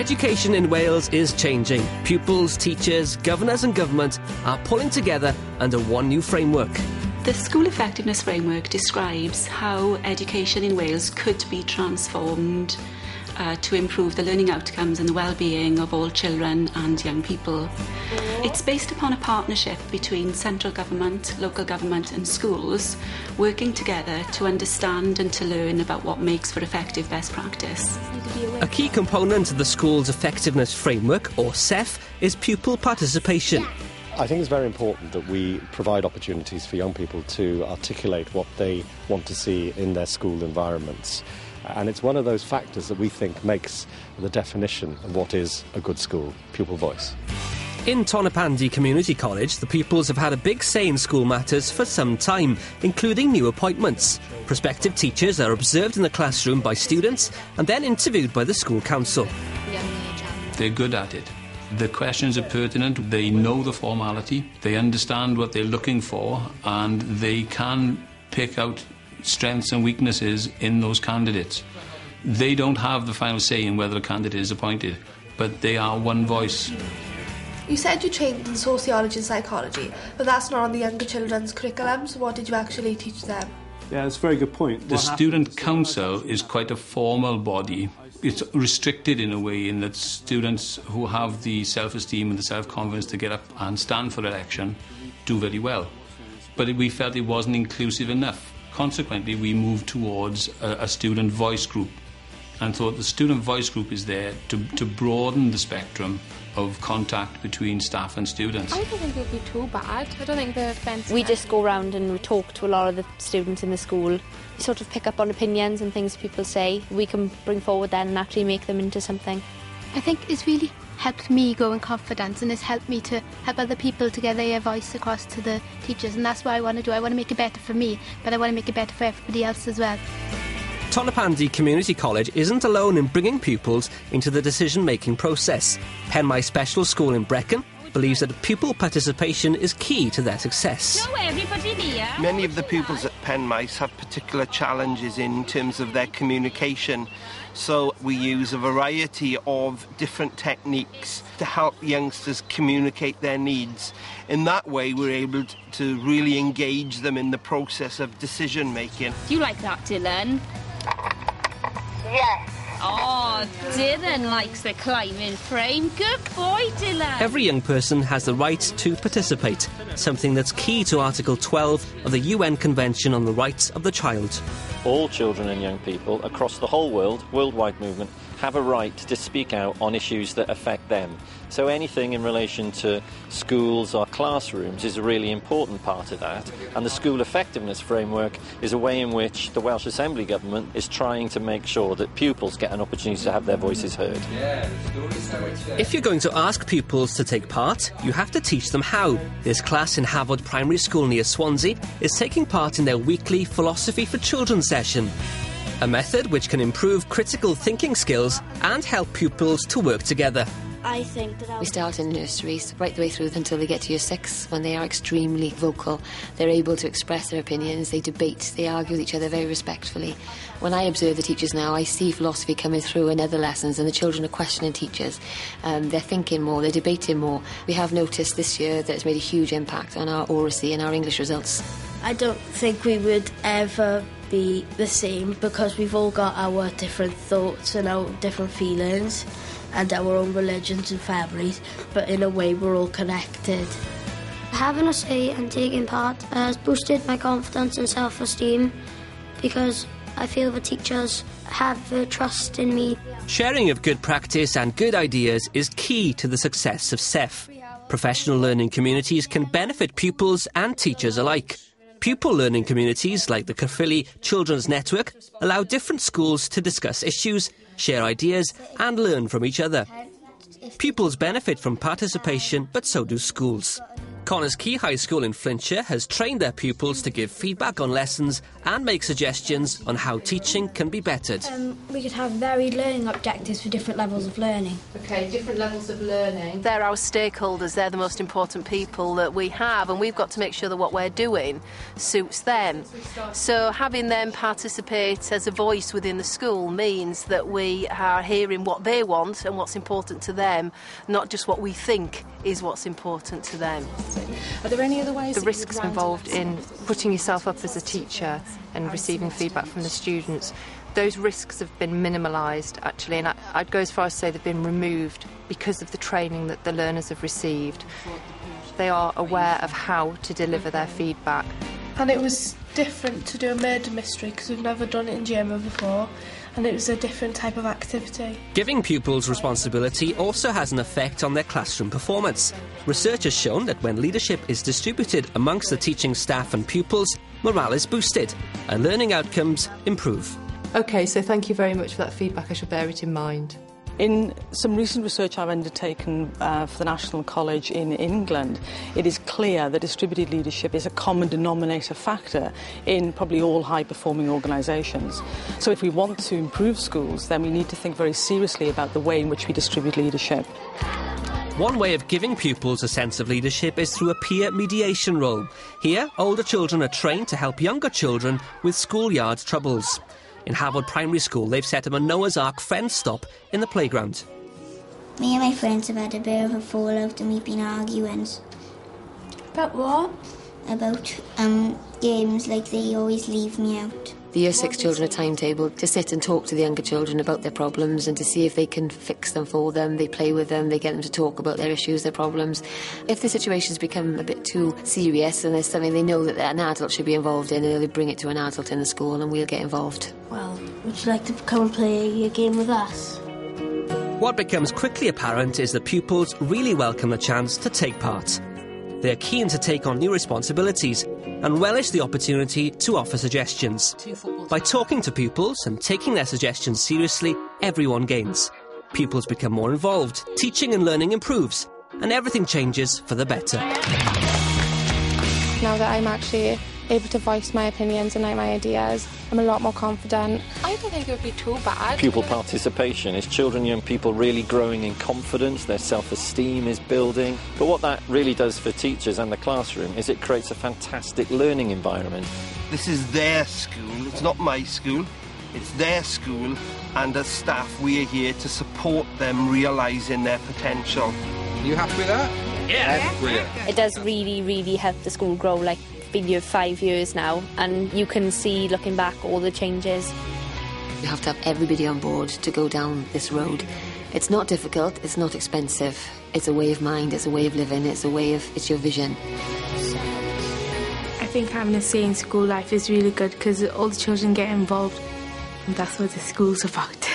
Education in Wales is changing. Pupils, teachers, governors and government are pulling together under one new framework. The School Effectiveness Framework describes how education in Wales could be transformed to improve the learning outcomes and the well-being of all children and young people. It's based upon a partnership between central government, local government and schools working together to understand and to learn about what makes for effective best practice. A key component of the school's effectiveness framework, or CEF, is pupil participation. I think it's very important that we provide opportunities for young people to articulate what they want to see in their school environments. And it's one of those factors that we think makes the definition of what is a good school, pupil voice. In Tonopandi Community College, the pupils have had a big say in school matters for some time, including new appointments. Prospective teachers are observed in the classroom by students and then interviewed by the school council. They're good at it. The questions are pertinent, they know the formality, they understand what they're looking for, and they can pick out strengths and weaknesses in those candidates. They don't have the final say in whether a candidate is appointed, but they are one voice. You said you trained in sociology and psychology, but that's not on the younger children's curriculum, so what did you actually teach them? Yeah, that's a very good point. The Student Council is quite a formal body. It's restricted in a way in that students who have the self-esteem and the self-confidence to get up and stand for election do very well. But we felt it wasn't inclusive enough. Consequently, we moved towards a student voice group and thought the student voice group is there to broaden the spectrum of contact between staff and students. I don't think it'd be too bad. I don't think the offence... We just go around and we talk to a lot of the students in the school. We sort of pick up on opinions and things people say. We can bring forward then and actually make them into something. I think it's really helped me grow in confidence, and it's helped me to help other people to get their voice across to the teachers, and that's what I want to do. I want to make it better for me, but I want to make it better for everybody else as well. Tonopandi Community College isn't alone in bringing pupils into the decision-making process. Penmai Special School in Brecon believes that pupil participation is key to their success. Many of the pupils at Penmai have particular challenges in terms of their communication, so we use a variety of different techniques to help youngsters communicate their needs. In that way, we're able to really engage them in the process of decision-making. Do you like that, Dylan? Yes. Oh, Dylan likes the climbing frame. Good boy, Dylan. Every young person has the right to participate, something that's key to Article 12 of the UN Convention on the Rights of the Child. All children and young people across the whole worldwide movement, have a right to speak out on issues that affect them. So anything in relation to schools or classrooms is a really important part of that. And the School Effectiveness Framework is a way in which the Welsh Assembly Government is trying to make sure that pupils get an opportunity to have their voices heard. If you're going to ask pupils to take part, you have to teach them how. This class in Hafod Primary School near Swansea is taking part in their weekly Philosophy for Children session. A method which can improve critical thinking skills and help pupils to work together. I think that we start in nurseries right the way through until they get to year 6, when they are extremely vocal. They're able to express their opinions, they debate, they argue with each other very respectfully. When I observe the teachers now, I see philosophy coming through in other lessons, and the children are questioning teachers. They're thinking more, they're debating more. We have noticed this year that it's made a huge impact on our oracy and our English results. I don't think we would ever be the same, because we've all got our different thoughts and our different feelings and our own religions and families, but in a way we're all connected. Having a say and taking part has boosted my confidence and self-esteem, because I feel the teachers have the trust in me. Sharing of good practice and good ideas is key to the success of CEF. Professional learning communities can benefit pupils and teachers alike. Pupil learning communities like the Caerphilly Children's Network allow different schools to discuss issues, share ideas and learn from each other. Pupils benefit from participation, but so do schools. Connors Quay High School in Flintshire has trained their pupils to give feedback on lessons and make suggestions on how teaching can be bettered. We could have varied learning objectives for different levels of learning. OK, different levels of learning. They're our stakeholders, they're the most important people that we have, and we've got to make sure that what we're doing suits them. So having them participate as a voice within the school means that we are hearing what they want and what's important to them, not just what we think is what's important to them. Are there any other ways? The risks involved in putting yourself up as a teacher and receiving feedback from the students, those risks have been minimalised actually, and I'd go as far as to say they've been removed because of the training that the learners have received. They are aware of how to deliver their feedback. And it was different to do a murder mystery because we've never done it in GMO before, and it was a different type of activity. Giving pupils responsibility also has an effect on their classroom performance. Research has shown that when leadership is distributed amongst the teaching staff and pupils, morale is boosted and learning outcomes improve. OK, so thank you very much for that feedback. I shall bear it in mind. In some recent research I've undertaken for the National College in England, it is clear that distributed leadership is a common denominator factor in probably all high-performing organisations. So if we want to improve schools, then we need to think very seriously about the way in which we distribute leadership. One way of giving pupils a sense of leadership is through a peer mediation role. Here, older children are trained to help younger children with schoolyard troubles. In Havod Primary School, they've set up a Noah's Ark friend stop in the playground. Me and my friends have had a bit of a fallout and we've been arguing. About what? About games, like they always leave me out. The Year 6 children are timetabled to sit and talk to the younger children about their problems and to see if they can fix them for them. They play with them, they get them to talk about their issues, their problems. If the situations become a bit too serious and there's something they know that an adult should be involved in, they'll bring it to an adult in the school and we'll get involved. Well, would you like to come and play a game with us? What becomes quickly apparent is that pupils really welcome the chance to take part. They're keen to take on new responsibilities and relish the opportunity to offer suggestions. By talking to pupils and taking their suggestions seriously, everyone gains. Pupils become more involved, teaching and learning improves, and everything changes for the better. Now that I'm actually able to voice my opinions and my ideas, I'm a lot more confident. I don't think it would be too bad. Pupil participation is children, young people really growing in confidence, their self-esteem is building. But what that really does for teachers and the classroom is it creates a fantastic learning environment. This is their school, it's not my school, it's their school, and as staff we are here to support them realising their potential. You happy with that? Yeah. Brilliant. It does really, really help the school grow. Like, been here 5 years now, and you can see, looking back, all the changes. You have to have everybody on board to go down this road. It's not difficult, it's not expensive. It's a way of mind, it's a way of living, it's your vision. I think having a say in school life is really good because all the children get involved, and that's what the school's about.